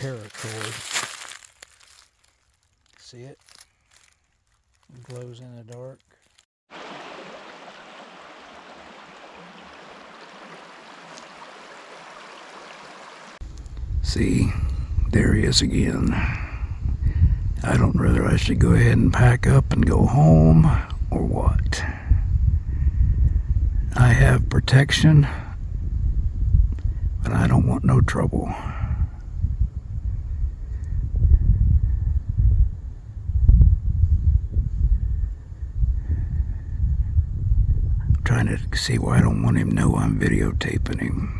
paracord. See it? It glows in the dark. See, there he is again. I don't know whether I should go ahead and pack up and go home or what. I have protection, but I don't want no trouble. I'm trying to see why I don't want him to know I'm videotaping him.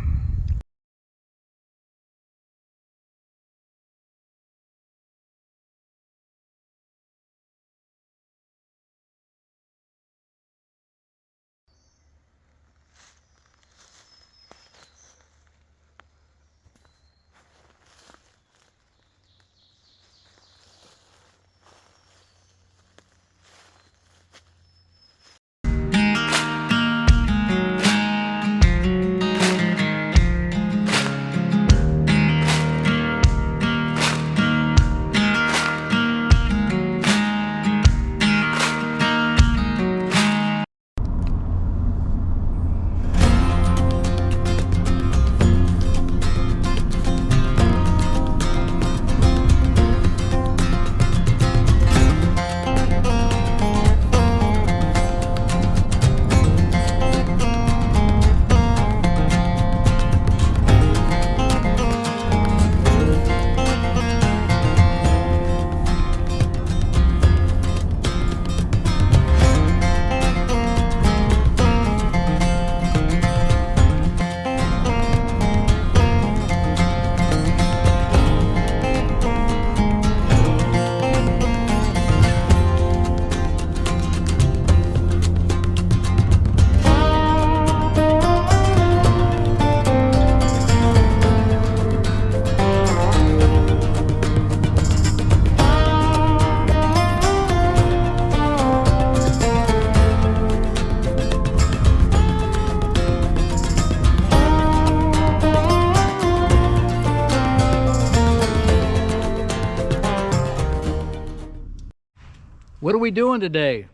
What are we doing today?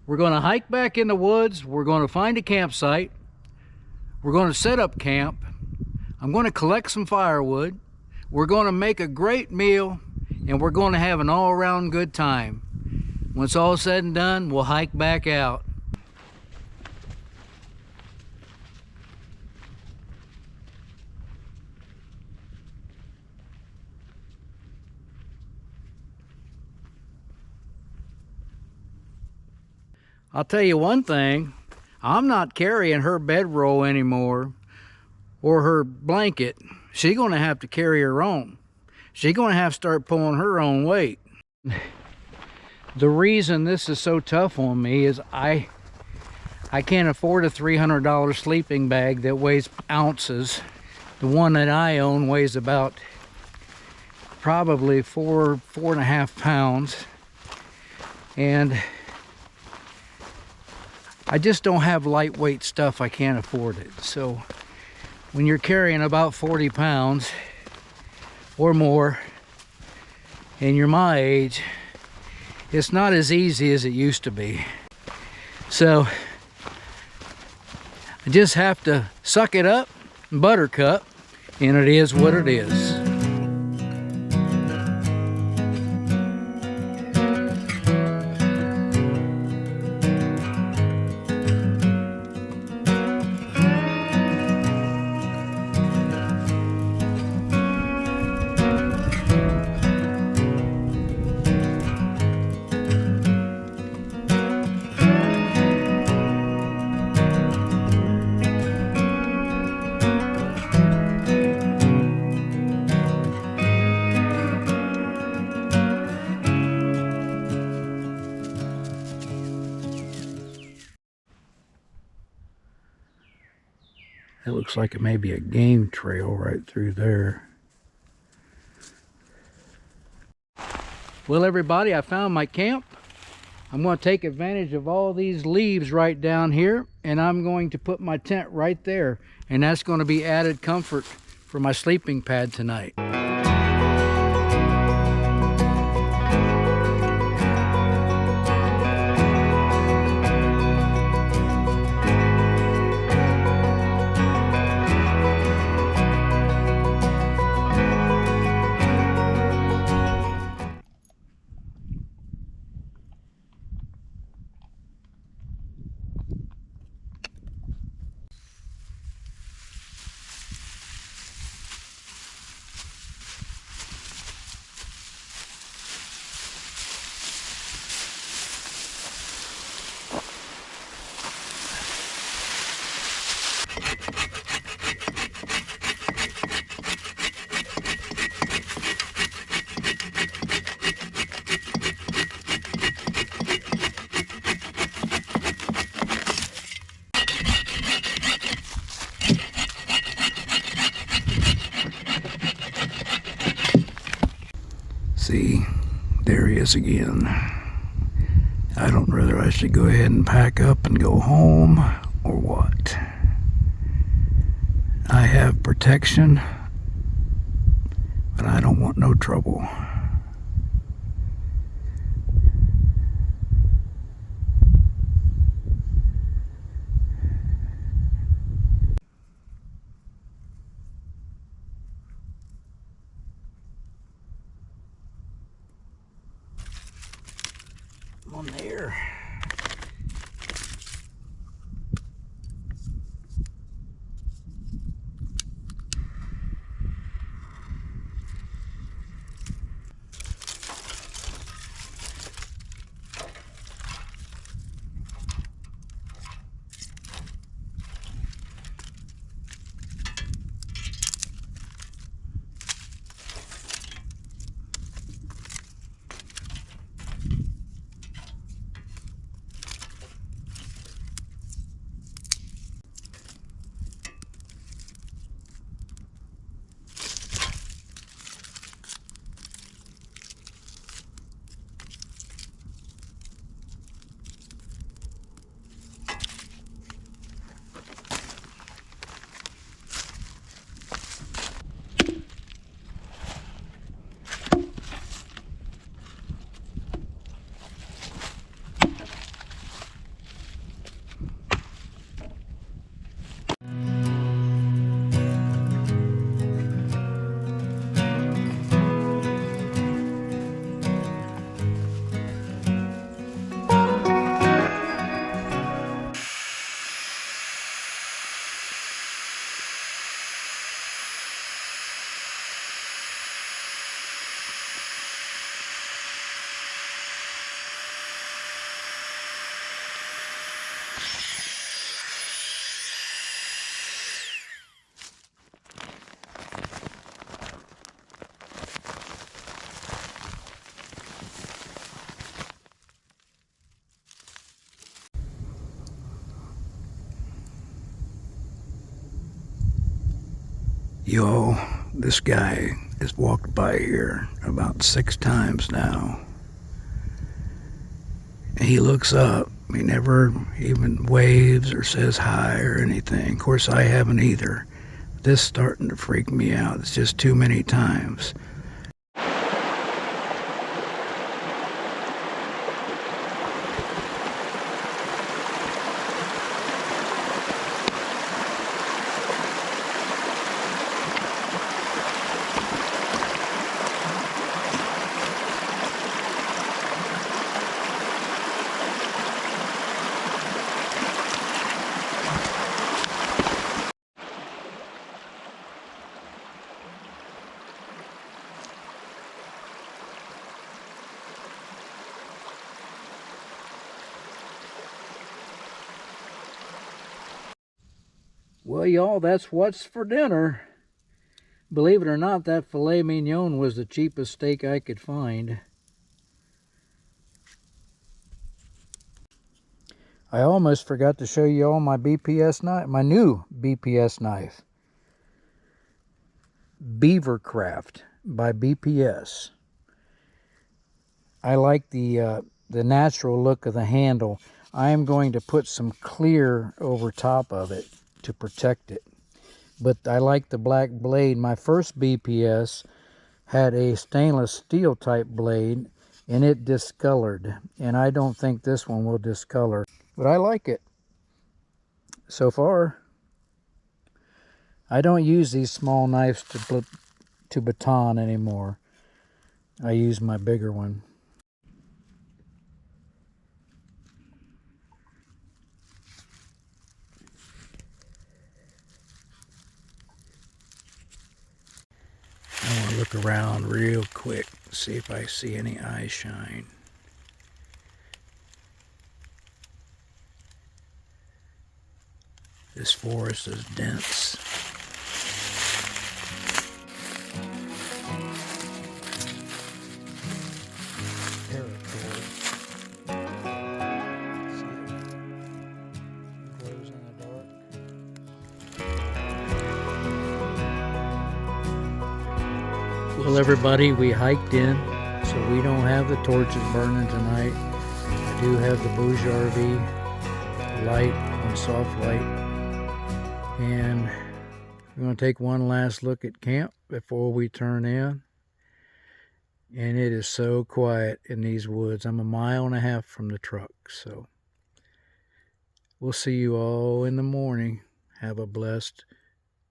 We're going to hike back in the woods. We're going to find a campsite. We're going to set up camp. I'm going to collect some firewood. We're going to make a great meal, and we're going to have an all-around good time. When it's all said and done, we'll hike back out. I'll tell you one thing, I'm not carrying her bedroll anymore or her blanket. She's going to have to carry her own. She's going to have to start pulling her own weight. The reason this is so tough on me is I can't afford a $300 sleeping bag that weighs ounces. The one that I own weighs about probably 4.5 pounds. And I just don't have lightweight stuff. I can't afford it. So when you're carrying about 40 pounds or more and you're my age, it's not as easy as it used to be. So I just have to suck it up, buttercup, and it is what it is. It looks like it may be a game trail right through there. Well, everybody, I found my camp. I'm going to take advantage of all these leaves right down here, and I'm going to put my tent right there, and that's going to be added comfort for my sleeping pad tonight. See, there he is again. I don't know whether I should go ahead and pack up and go home or what. I have protection, but I don't want no trouble. On there. Yo, this guy has walked by here about 6 times now. And he looks up. He never even waves or says hi or anything. Of course, I haven't either. This is starting to freak me out. It's just too many times. Well, y'all, that's what's for dinner. Believe it or not, that filet mignon was the cheapest steak I could find. I almost forgot to show you all my BPS knife, my new BPS knife. Beavercraft by BPS. I like the natural look of the handle. I am going to put some clear over top of it to protect it. But I like the black blade. My first BPS had a stainless steel type blade and it discolored. And I don't think this one will discolor. But I like it so far. I don't use these small knives to baton anymore. I use my bigger one. I want to look around real quick, see if I see any eye shine. This forest is dense. Well, everybody, we hiked in. so we don't have the torches burning tonight. I do have the Bouge RV light on soft light. And we're going to take one last look at camp before we turn in. And it is so quiet in these woods. I'm 1.5 miles from the truck, so we'll see you all in the morning. Have a blessed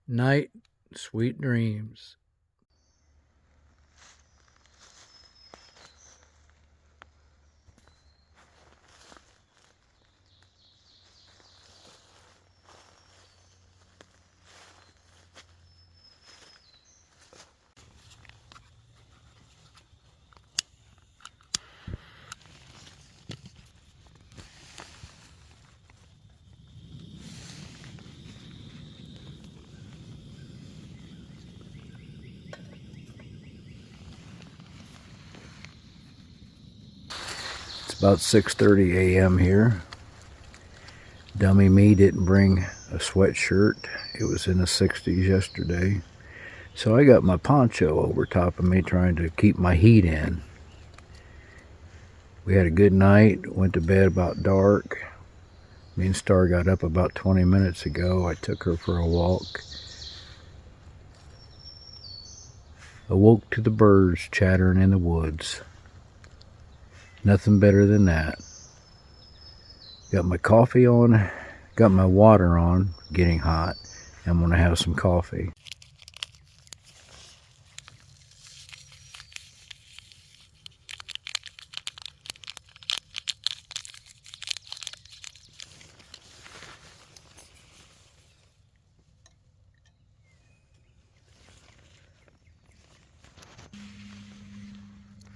night. Sweet dreams. About 6:30 a.m. here. Dummy me didn't bring a sweatshirt. It was in the 60s yesterday. So I got my poncho over top of me trying to keep my heat in. We had a good night. Went to bed about dark. Me and Star got up about 20 minutes ago. I took her for a walk. Awoke to the birds chattering in the woods. Nothing better than that. Got my coffee on, got my water on, getting hot. I'm gonna have some coffee.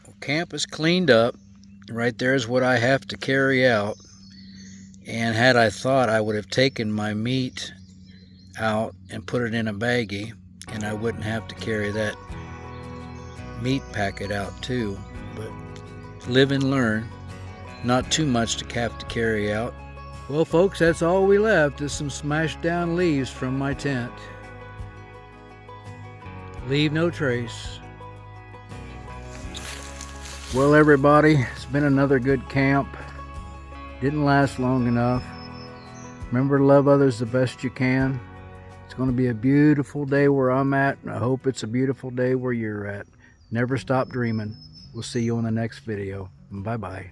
Well, camp is cleaned up. Right there is what I have to carry out. And had I thought, I would have taken my meat out and put it in a baggie, and I wouldn't have to carry that meat packet out too. But live and learn. Not too much to have to carry out. Well, folks, that's all we left is some smashed down leaves from my tent. Leave no trace. Well, everybody, it's been another good camp. Didn't last long enough. Remember to love others the best you can. It's going to be a beautiful day where I'm at, and I hope it's a beautiful day where you're at. Never stop dreaming. We'll see you on the next video. Bye-bye.